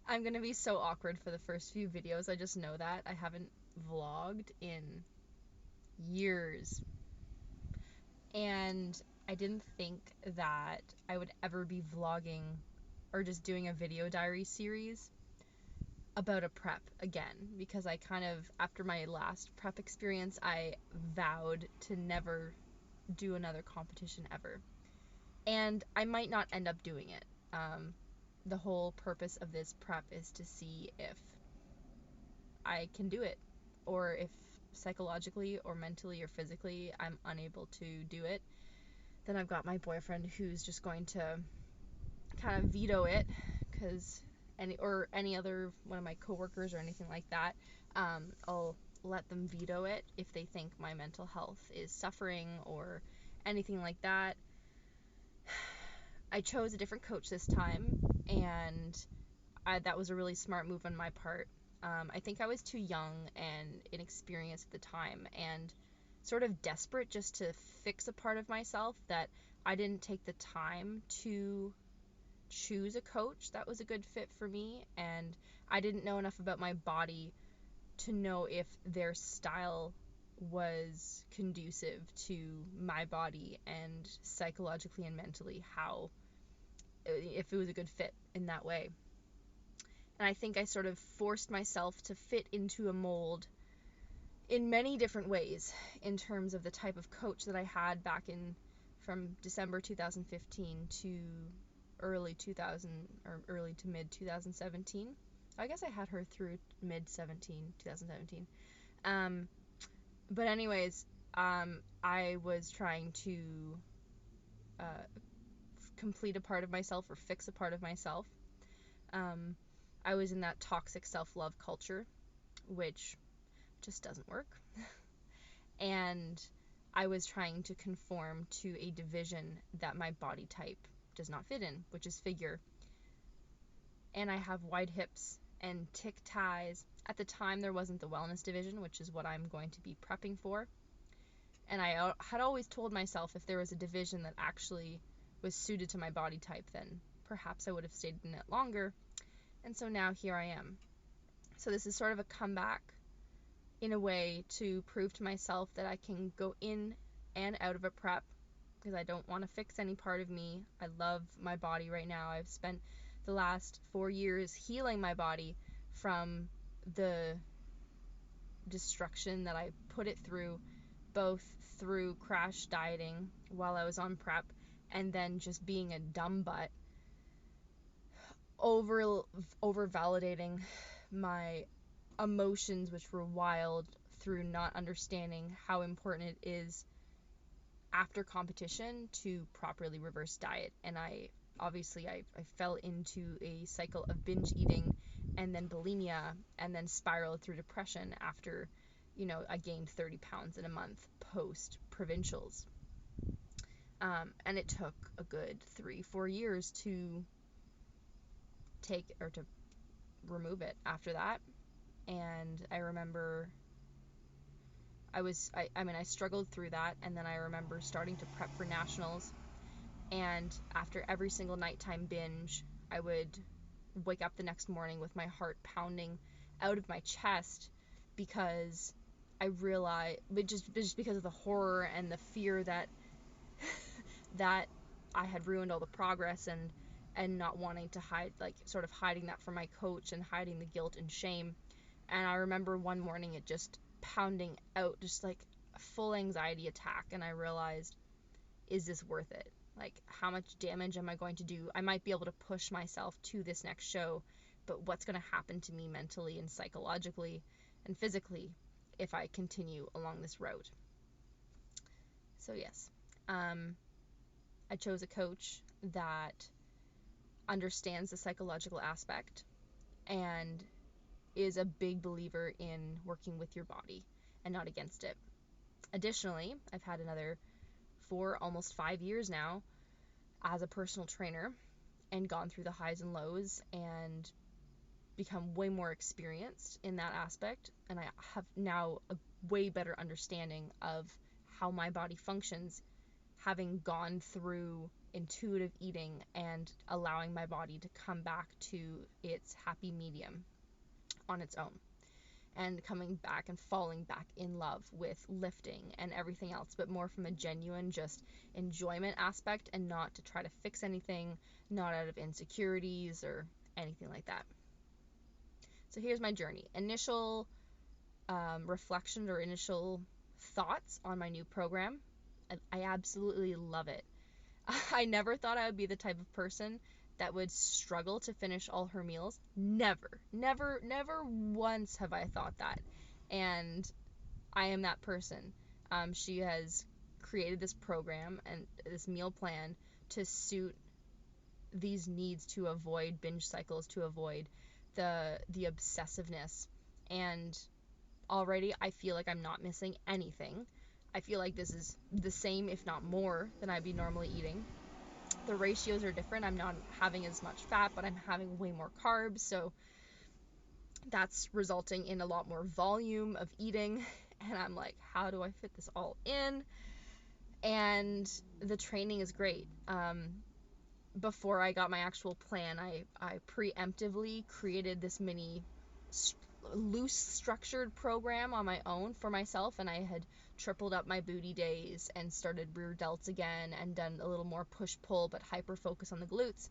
I'm gonna be so awkward for the first few videos. I just know that. I haven't vlogged in years. And I didn't think that I would ever be vlogging or just doing a video diary series about a prep again, because I kind of, after my last prep experience, I vowed to never do another competition ever. And I might not end up doing it. The whole purpose of this prep is to see if I can do it, or if psychologically or mentally or physically I'm unable to do it. Then I've got my boyfriend who's just going to kind of veto it, because any other one of my coworkers or anything like that, I'll let them veto it if they think my mental health is suffering or anything like that. I chose a different coach this time, and that was a really smart move on my part. I think I was too young and inexperienced at the time, and sort of desperate just to fix a part of myself, that I didn't take the time to choose a coach that was a good fit for me, and I didn't know enough about my body to know if their style was conducive to my body and psychologically and mentally, how, if it was a good fit in that way. And I think I sort of forced myself to fit into a mold in many different ways, in terms of the type of coach that I had back in, from December 2015 to early to mid 2017. I guess I had her through mid 2017. But anyways, I was trying to uh, complete a part of myself or fix a part of myself. I was in that toxic self-love culture, which just doesn't work. And I was trying to conform to a division that my body type does not fit in, which is figure. And I have wide hips and thick thighs. At the time, there wasn't the wellness division, which is what I'm going to be prepping for. And I had always told myself, if there was a division that actually was suited to my body type, then perhaps I would have stayed in it longer. And so now here I am. So this is sort of a comeback in a way to prove to myself that I can go in and out of a prep, because I don't want to fix any part of me. I love my body right now. I've spent the last 4 years healing my body from the destruction that I put it through, both through crash dieting while I was on prep, and then just being a dumb butt, over validating my emotions, which were wild, through not understanding how important it is after competition to properly reverse diet. And I fell into a cycle of binge eating and then bulimia, and then spiraled through depression after, I gained 30 pounds in a month post provincials. And it took a good 3-4 years to remove it after that. And I remember I struggled through that, and then I remember starting to prep for nationals, and after every single nighttime binge, I would wake up the next morning with my heart pounding out of my chest, because I realized, but just because of the horror and the fear that that I had ruined all the progress, and not wanting to hide, like sort of hiding that from my coach and hiding the guilt and shame. And I remember one morning it just pounding out, just like a full anxiety attack, and I realized, is this worth it? Like, how much damage am I going to do? I might be able to push myself to this next show, but what's going to happen to me mentally and psychologically and physically if I continue along this road? So yes, I chose a coach that understands the psychological aspect and is a big believer in working with your body and not against it. Additionally, I've had another 4, almost 5 years now as a personal trainer, and gone through the highs and lows and become way more experienced in that aspect. And I have now a way better understanding of how my body functions, having gone through intuitive eating and allowing my body to come back to its happy medium on its own, and coming back and falling back in love with lifting and everything else, but more from a genuine just enjoyment aspect, and not to try to fix anything, not out of insecurities or anything like that. So here's my journey. Initial reflection or initial thoughts on my new program. I absolutely love it. I never thought I would be the type of person that would struggle to finish all her meals. Never, never, never once have I thought that. And I am that person. She has created this program and this meal plan to suit these needs, to avoid binge cycles, to avoid the obsessiveness. And already I feel like I'm not missing anything. I feel like this is the same, if not more, than I'd be normally eating. The ratios are different. I'm not having as much fat, but I'm having way more carbs. So that's resulting in a lot more volume of eating. And I'm like, how do I fit this all in? And the training is great. Before I got my actual plan, I preemptively created this mini loose structured program on my own for myself, and I had tripled up my booty days and started rear delts again and done a little more push pull but hyper focus on the glutes.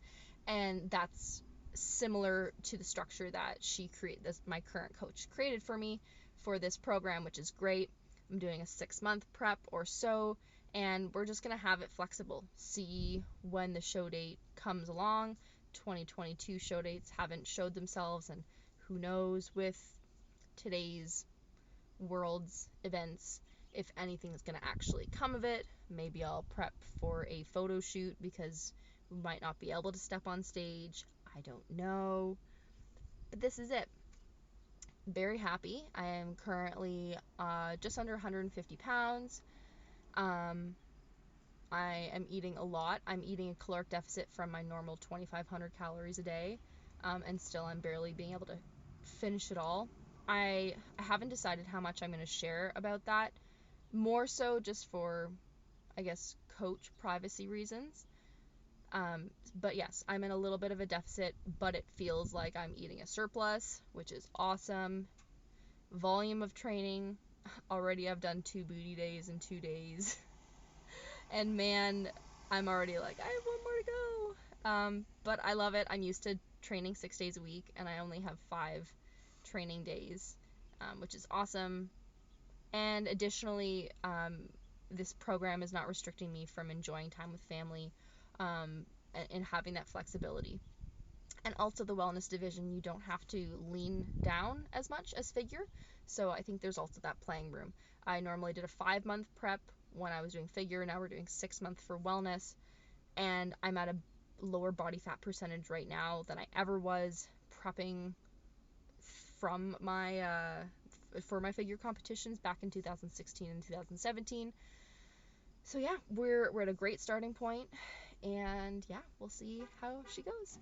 And that's similar to the structure that my current coach created for me for this program, which is great. I'm doing a 6-month prep or so, and we're just going to have it flexible, see when the show date comes along. 2022 show dates haven't showed themselves, and who knows with today's world's events if anything is going to actually come of it. Maybe I'll prep for a photo shoot because we might not be able to step on stage. I don't know. But this is it. Very happy. I am currently just under 150 pounds. I am eating a lot. I'm eating a caloric deficit from my normal 2,500 calories a day, and still I'm barely being able to finish it all. I haven't decided how much I'm going to share about that, more so just for, I guess, coach privacy reasons. But yes, I'm in a little bit of a deficit, but it feels like I'm eating a surplus, which is awesome. Volume of training. Already I've done 2 booty days in 2 days. And man, I'm already like, I have 1 more to go. But I love it. I'm used to training 6 days a week, and I only have 5 training days, which is awesome. And additionally, this program is not restricting me from enjoying time with family, and having that flexibility. And also the wellness division, you don't have to lean down as much as figure. So I think there's also that playing room. I normally did a 5-month prep when I was doing figure. Now we're doing 6 months for wellness. And I'm at a lower body fat percentage right now than I ever was prepping from for my figure competitions back in 2016 and 2017. So yeah, we're at a great starting point, and yeah, we'll see how she goes.